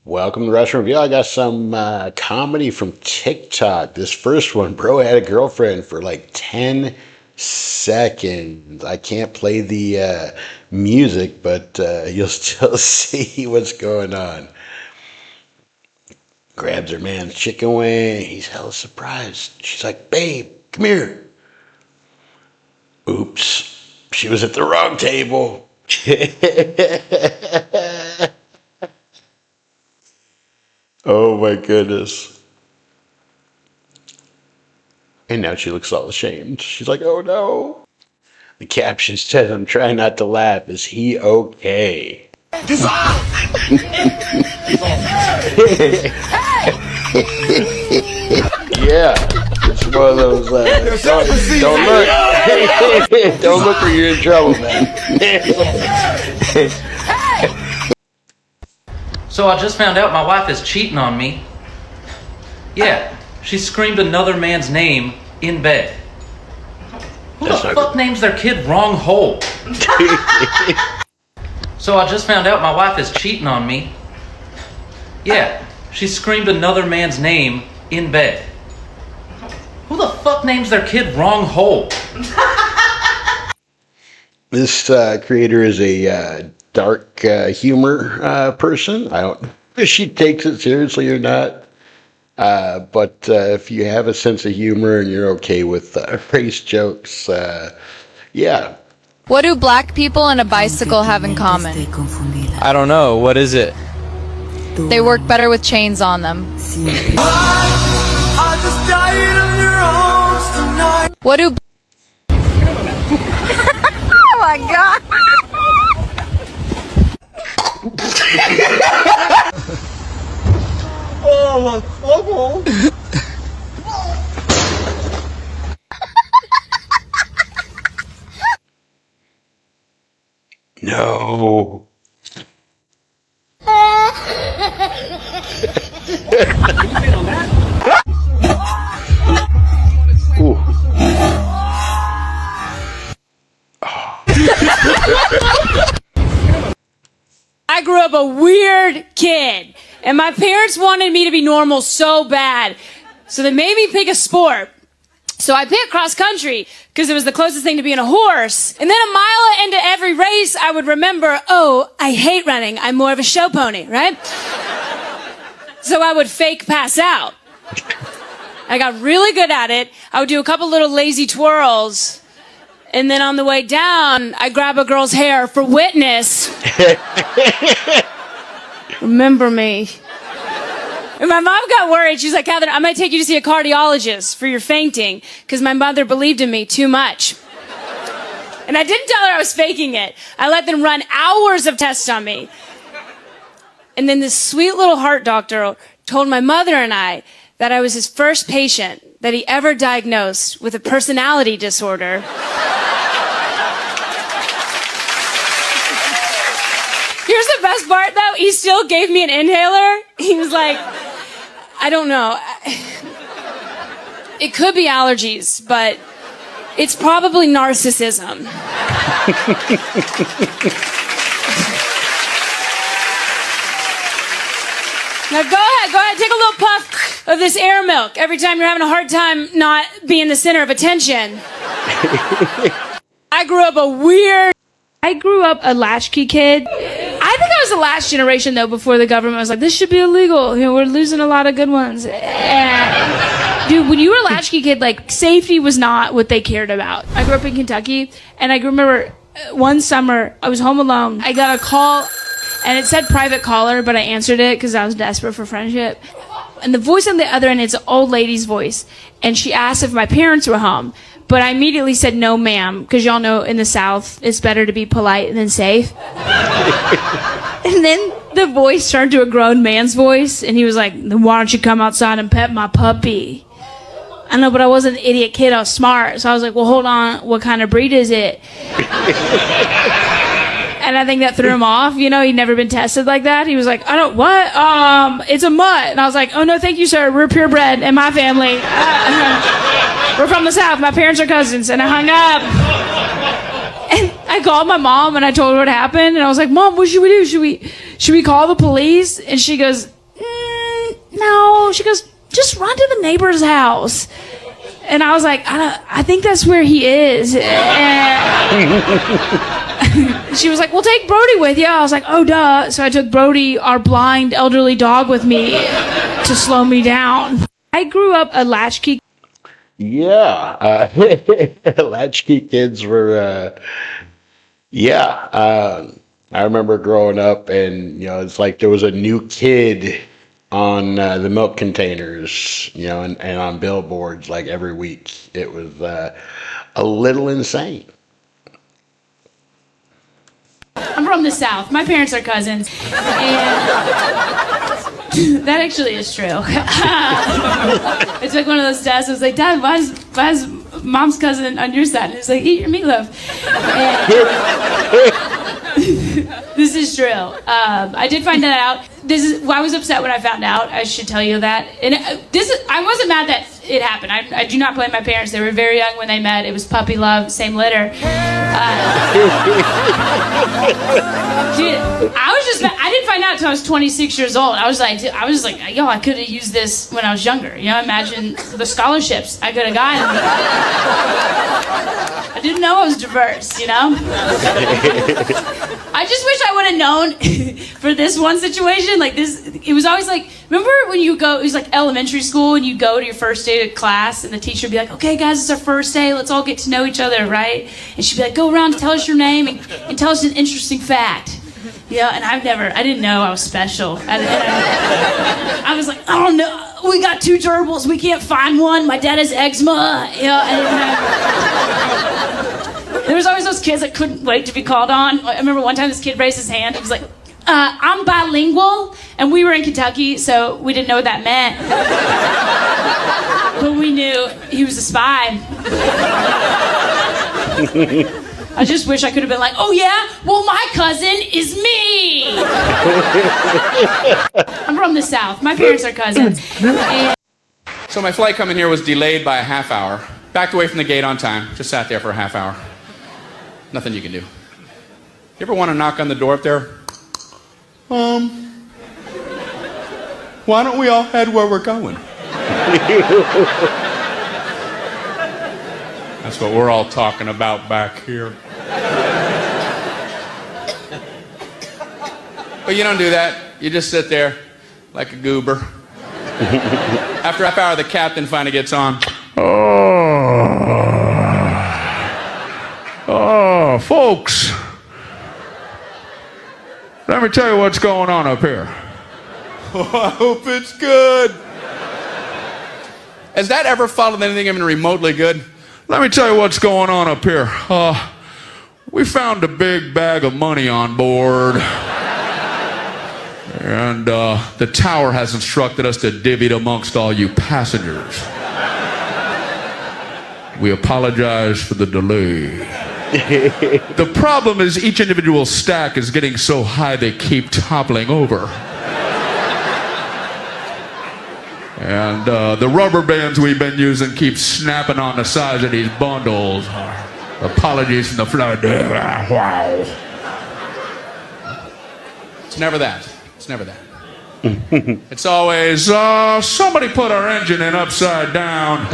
Welcome to the Restaurant Review. I got some comedy from TikTok. This first one, bro had a girlfriend for like 10 seconds. I can't play the music, but you'll still see what's going on. Grabs her man's chicken wing. He's hella surprised. She's like, babe, come here. Oops, she was at the wrong table. Oh my goodness. And now she looks all ashamed. She's like, oh no. The caption says, I'm trying not to laugh. Is he okay? Yeah, it's one of those, don't look. Don't look or you're in trouble, man. So I just found out my wife is cheating on me. Yeah, she screamed another man's name in bed. Who the fuck names their kid wrong hole? So I just found out my wife is cheating on me. Yeah, she screamed another man's name in bed. Who the fuck names their kid wrong hole? This creator is a dark humor person. I don't know if she takes it seriously or not. But if you have a sense of humor and you're okay with race jokes, yeah. What do black people and a bicycle have in common? I don't know. What is it? They work better with chains on them. What do... Oh my god! Oh, my God. No. Ooh. I grew up a weird kid, and my parents wanted me to be normal so bad. So they made me pick a sport. So I picked cross country because it was the closest thing to being a horse. And then a mile into every race, I would remember, oh, I hate running. I'm more of a show pony, right? So I would fake pass out. I got really good at it. I would do a couple little lazy twirls. And then on the way down, I grab a girl's hair for witness. Remember me. And my mom got worried. She's like, Catherine, I might take you to see a cardiologist for your fainting because my mother believed in me too much. And I didn't tell her I was faking it. I let them run hours of tests on me. And then this sweet little heart doctor told my mother and I that I was his first patient that he ever diagnosed with a personality disorder. Here's the best part, though. He still gave me an inhaler. He was like, I don't know. It could be allergies, but it's probably narcissism. Now go ahead, take a little puff of this air milk every time you're having a hard time not being the center of attention. I grew up a latchkey kid. I think I was the last generation, though, before the government was like, this should be illegal. You know, we're losing a lot of good ones. Dude, when you were a latchkey kid, like, safety was not what they cared about. I grew up in Kentucky, and I remember one summer, I was home alone. I got a call, and it said private caller, but I answered it because I was desperate for friendship. And the voice on the other end, it's an old lady's voice. And she asked if my parents were home. But I immediately said, no, ma'am, because y'all know in the South, it's better to be polite than safe. And then the voice turned to a grown man's voice, and he was like, then why don't you come outside and pet my puppy? I know, but I wasn't an idiot kid. I was smart. So I was like, well, hold on. What kind of breed is it? And I think that threw him off. You know, he'd never been tested like that. He was like, I don't, what? It's a mutt. And I was like, oh, no, thank you, sir. We're purebred in my family. We're from the South. My parents are cousins. And I hung up. And I called my mom and I told her what happened. And I was like, Mom, what should we do? should we call the police? And she goes, no. She goes, just run to the neighbor's house. And I was like, I think that's where he is. And she was like, well, take Brody with you. I was like, oh, duh. So I took Brody, our blind elderly dog, with me to slow me down. I grew up a latchkey. Yeah. Latchkey kids were, I remember growing up and, it's like there was a new kid on the milk containers, and on billboards like every week. It was a little insane. I'm from the South. My parents are cousins. And that actually is true. I took one of those tests. I was like, Dad, why is mom's cousin on your side? And he was like, eat your meatloaf. This is true. I did find that out. I was upset when I found out. I should tell you that. And I wasn't mad that it happened. I do not blame my parents. They were very young when they met. It was puppy love, same litter. Dude, I didn't find out until I was 26 years old. I was like, yo, I could have used this when I was younger. Imagine the scholarships I could have gotten. I didn't know I was diverse, I just wish I would have known for this one situation. Like this, it was always like, remember when it was like elementary school and you go to your first day of class and the teacher would be like, okay guys, it's our first day, let's all get to know each other, right? And she'd be like, go around and tell us your name and tell us an interesting fact. And I didn't know I was special. I was like, I don't know, we got 2 gerbils, we can't find one, my dad has eczema. There was always those kids that couldn't wait to be called on. I remember one time this kid raised his hand. He was like, I'm bilingual. And we were in Kentucky, so we didn't know what that meant. But we knew he was a spy. I just wish I could have been like, oh yeah? Well, my cousin is me. I'm from the South. My parents are cousins. So my flight coming here was delayed by a half hour. Backed away from the gate on time. Just sat there for a half hour. Nothing you can do. You ever want to knock on the door up there? Why don't we all head where we're going? That's what we're all talking about back here. But you don't do that. You just sit there like a goober. After a half hour, the captain finally gets on. Oh, folks, let me tell you what's going on up here. Oh, I hope it's good. Has that ever followed anything even remotely good? Let me tell you what's going on up here. We found a big bag of money on board. And the tower has instructed us to divvy it amongst all you passengers. We apologize for the delay. The problem is each individual stack is getting so high they keep toppling over. And the rubber bands we've been using keep snapping on the sides of these bundles. Apologies from the flood. Wow. It's never that. It's never that. It's always, somebody put our engine in upside down.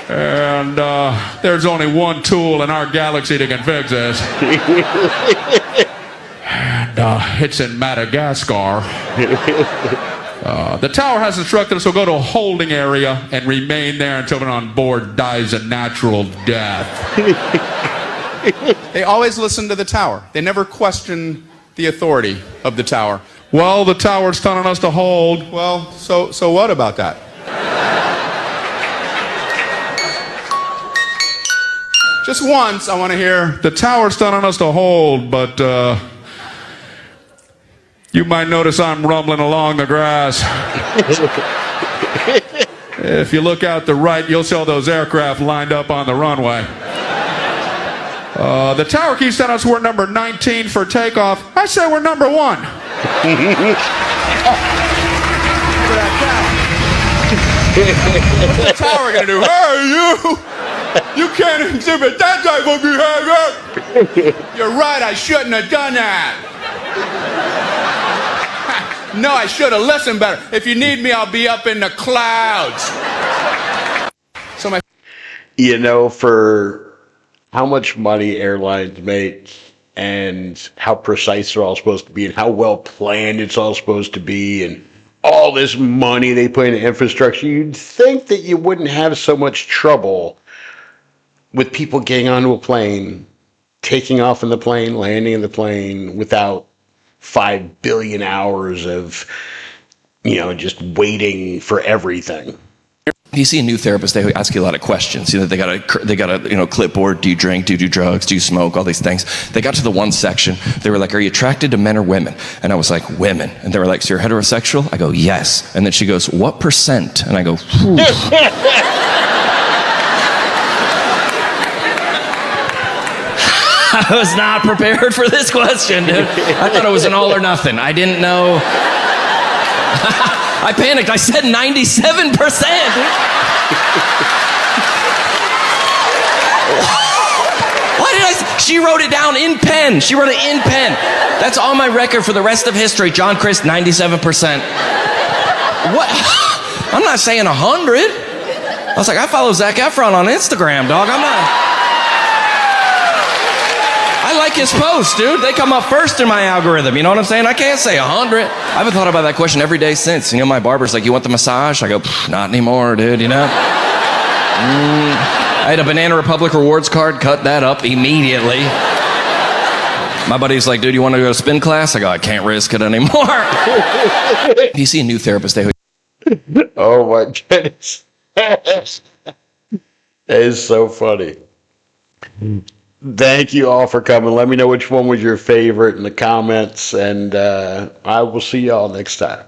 And there's only one tool in our galaxy that can fix this. And it's in Madagascar. The tower has instructed us to go to a holding area and remain there until everyone on board dies a natural death. They always listen to the tower. They never question the authority of the tower. Well, the tower's telling us to hold. Well, so what about that? Just once, I want to hear, the tower's telling us to hold, but you might notice I'm rumbling along the grass. If you look out the right, you'll see all those aircraft lined up on the runway. The tower keeps telling us we're number 19 for takeoff. I say we're number 1. What's the tower gonna do? Hey, you! You can't exhibit that type of behavior! You're right, I shouldn't have done that. No, I should have listened better. If you need me, I'll be up in the clouds. So my... You know, for how much money airlines make and how precise they're all supposed to be and how well planned it's all supposed to be and all this money they put into infrastructure, you'd think that you wouldn't have so much trouble with people getting onto a plane, taking off in the plane, landing in the plane without 5 billion hours of, just waiting for everything. You see a new therapist, they ask you a lot of questions. They got a clipboard. Do you drink? Do you do drugs? Do you smoke? All these things. They got to the one section. They were like, "Are you attracted to men or women?" And I was like, "Women." And they were like, "So you're heterosexual?" I go, "Yes." And then she goes, "What percent?" And I go, "Phew." I was not prepared for this question, dude. I thought it was an all or nothing. I didn't know. I panicked. I said 97%. Why did I? She wrote it down in pen. She wrote it in pen. That's on my record for the rest of history. John Christ, 97%. What? I'm not saying 100. I was like, I follow Zac Efron on Instagram, dog. I'm not. I like his posts, dude. They come up first in my algorithm. You know what I'm saying? I can't say 100. I haven't thought about that question every day since. My barber's like, "You want the massage?" I go, "Not anymore, dude, I had a Banana Republic rewards card, cut that up immediately. My buddy's like, "Dude, you want to go to spin class?" I go, "I can't risk it anymore." You see a new therapist, Oh my goodness. That is so funny. Thank you all for coming. Let me know which one was your favorite in the comments, and I will see y'all next time.